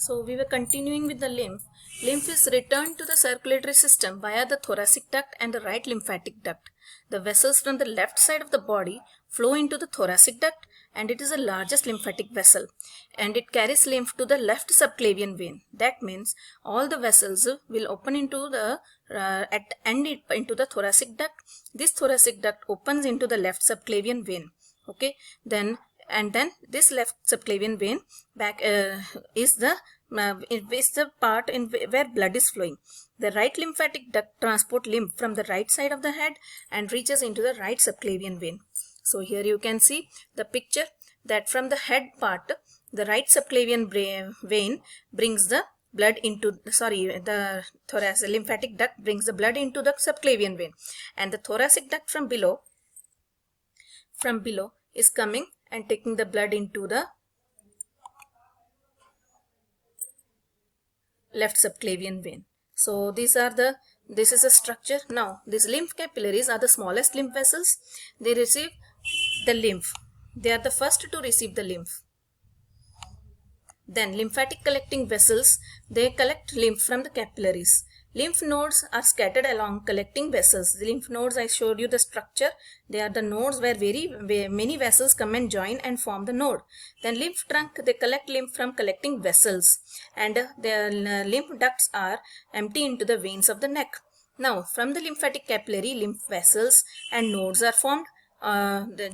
So we were continuing with the lymph. Lymph is returned to the circulatory system via the thoracic duct and the right lymphatic duct. The vessels from the left side of the body flow into the thoracic duct, and it is the largest lymphatic vessel, and it carries lymph to the left subclavian vein. That means all the vessels will open into the into the thoracic duct. This thoracic duct opens into the left subclavian vein. Okay, then this left subclavian vein back is the part in where blood is flowing. The right lymphatic duct transport lymph from the right side of the head and reaches into the right subclavian vein. So here you can see the picture that from the head part, the right subclavian vein brings the blood into the thoracic lymphatic duct brings the blood into the subclavian vein, and the thoracic duct from below is coming and taking the blood into the left subclavian vein. So this is a structure. Now these lymph capillaries are the smallest lymph vessels. They receive the lymph. They are the first to receive the lymph. Then lymphatic collecting vessels, they collect lymph from the capillaries. Lymph nodes are scattered along collecting vessels. The lymph nodes, I showed you the structure. They are the nodes where many vessels come and join and form the node. Then lymph trunk, they collect lymph from collecting vessels, and the lymph ducts are empty into the veins of the neck. Now from the lymphatic capillary, lymph vessels and nodes are formed.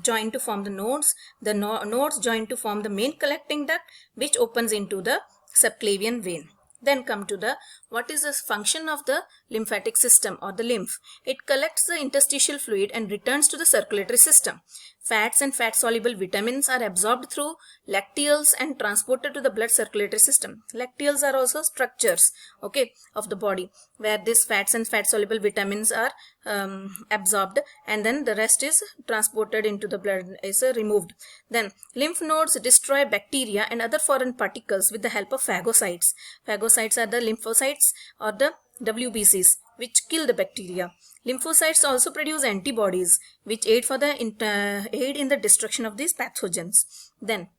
Joined to form the nodes. The nodes join to form the main collecting duct, which opens into the subclavian vein. Then come to the what is the function of the lymphatic system or the lymph. It collects the interstitial fluid and returns to the circulatory system. Fats and fat soluble vitamins are absorbed through lacteals and transported to the blood circulatory system. Lacteals are also structures, okay, of the body where these fats and fat soluble vitamins are absorbed, and then the rest is transported into the blood, is removed. Then lymph nodes destroy bacteria and other foreign particles with the help of phagocytes. Phagocytes are the lymphocytes or the WBCs, which kill the bacteria. Lymphocytes also produce antibodies which aid in the destruction of these pathogens. Then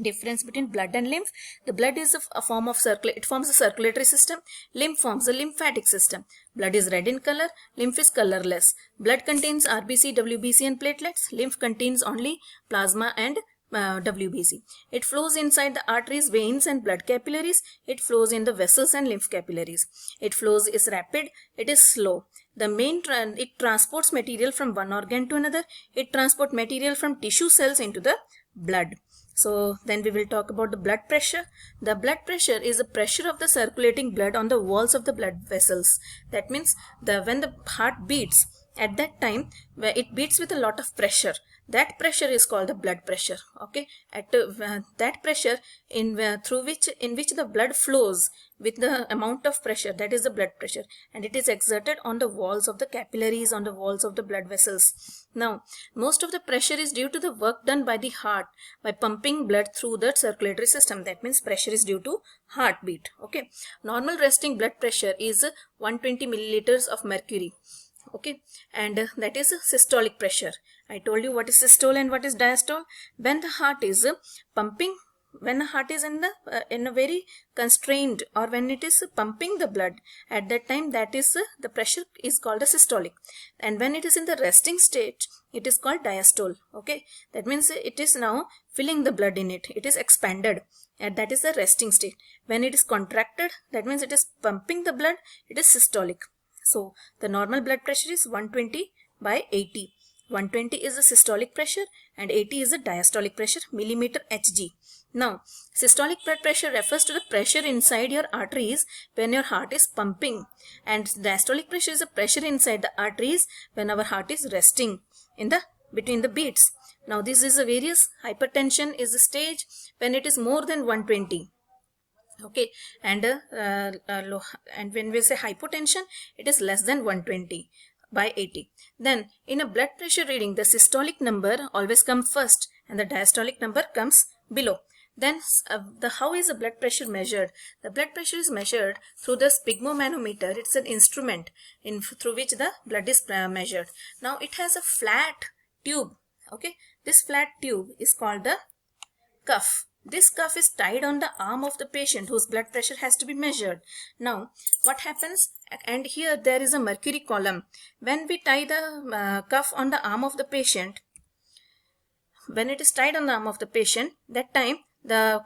difference between blood and lymph. The blood is a form of it forms a circulatory system. Lymph forms a lymphatic system. Blood is red in color. Lymph is colorless. Blood contains RBC, WBC and platelets. Lymph contains only plasma and WBC. It flows inside the arteries, veins and blood capillaries. It flows in the vessels and lymph capillaries. It flows is rapid. It is slow. It transports material from one organ to another. It transports material from tissue cells into the blood. So then we will talk about the blood pressure. The blood pressure is the pressure of the circulating blood on the walls of the blood vessels. That means when the heart beats, at that time where it beats with a lot of pressure, that pressure is called the blood pressure. Okay, at that pressure in which the blood flows with the amount of pressure, that is the blood pressure, and it is exerted on the walls of the capillaries, on the walls of the blood vessels. Now most of the pressure is due to the work done by the heart by pumping blood through the circulatory system. That means pressure is due to heartbeat. Okay, normal resting blood pressure is 120 milliliters of mercury. Okay, and that is systolic pressure. I told you what is systole and what is diastole. When the heart is pumping, when the heart is in a very constrained, or when it is pumping the blood, at that time that is the pressure is called a systolic, and when it is in the resting state, it is called diastole. Okay, that means it is now filling the blood in it, it is expanded, and that is the resting state. When it is contracted, that means it is pumping the blood, it is systolic. So the normal blood pressure is 120 by 80. 120 is the systolic pressure and 80 is the diastolic pressure, millimeter Hg. Now systolic blood pressure refers to the pressure inside your arteries when your heart is pumping, and diastolic pressure is the pressure inside the arteries when our heart is resting in the between the beats. Now this is a various. Hypertension is the stage when it is more than 120. Okay, and when we say hypotension, it is less than 120 by 80. Then in a blood pressure reading, the systolic number always comes first and the diastolic number comes below. Then how is the blood pressure measured? The blood pressure is measured through the sphygmomanometer. It's an instrument through which the blood is measured. Now it has a flat tube. Okay, this flat tube is called the cuff. this cuff is tied on the arm of the patient whose blood pressure has to be measured. Now what happens, and here there is a mercury column. When we tie the cuff on the arm of the patient, when it is tied on the arm of the patient, that time the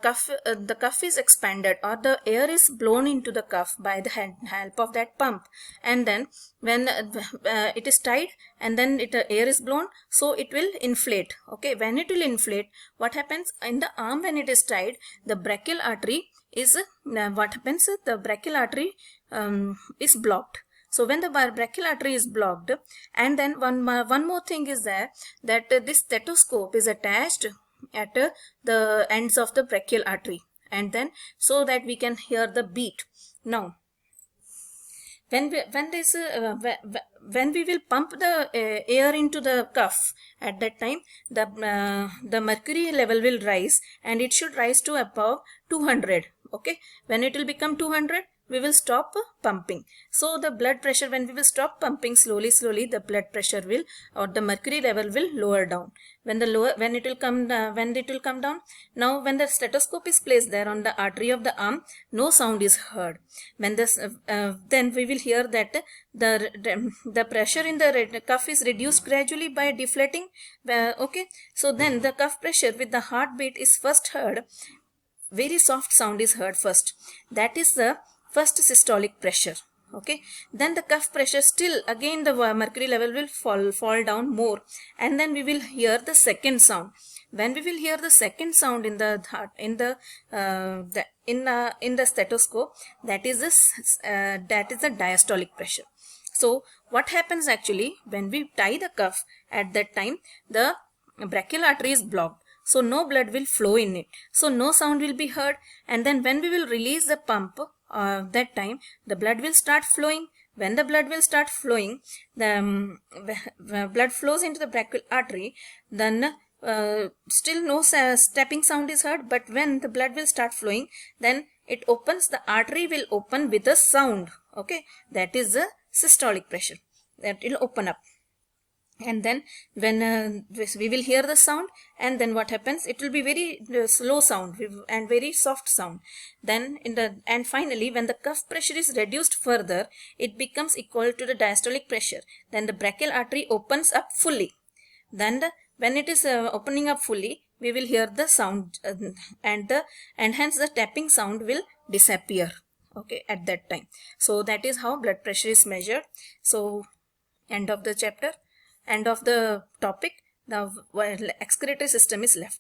cuff is expanded, or the air is blown into the cuff by the help of that pump. And then when it is tied and then air is blown, so it will inflate. Okay, when it will inflate, what happens in the arm when it is tied, the brachial artery is the brachial artery is blocked. So when the brachial artery is blocked, and then one more thing is there, that this stethoscope is attached at the ends of the brachial artery, and then so that we can hear the beat. Now when we will pump the air into the cuff, at that time the mercury level will rise, and it should rise to above 200. Okay, when it will become 200, we will stop pumping. So the blood pressure, when we will stop pumping, slowly the blood pressure will, or the mercury level will lower down. When it will come down, now when the stethoscope is placed there on the artery of the arm, no sound is heard. When this then we will hear that the pressure in the cuff is reduced gradually by deflating. Okay, so then the cuff pressure with the heartbeat is first heard. Very soft sound is heard first. That is the first systolic pressure. Okay, then the cuff pressure, still again the mercury level will fall down more, and then we will hear the second sound. When we will hear the second sound in the heart, in the stethoscope, that is the diastolic pressure. So what happens actually, when we tie the cuff, at that time the brachial artery is blocked, so no blood will flow in it, so no sound will be heard. And then when we will release the pump, that time the blood will start flowing. When the blood will start flowing, the blood flows into the brachial artery, then still no stepping sound is heard. But when the blood will start flowing, then it opens, the artery will open with a sound. Okay, that is the systolic pressure, that will open up. And then when we will hear the sound, and then what happens, it will be very slow sound and very soft sound. Then and finally when the cuff pressure is reduced further, it becomes equal to the diastolic pressure. Then the brachial artery opens up fully. Then when it is opening up fully, we will hear the sound, and hence the tapping sound will disappear. Okay, at that time. So that is how blood pressure is measured. So end of the chapter. End of the topic. The excretory system is left.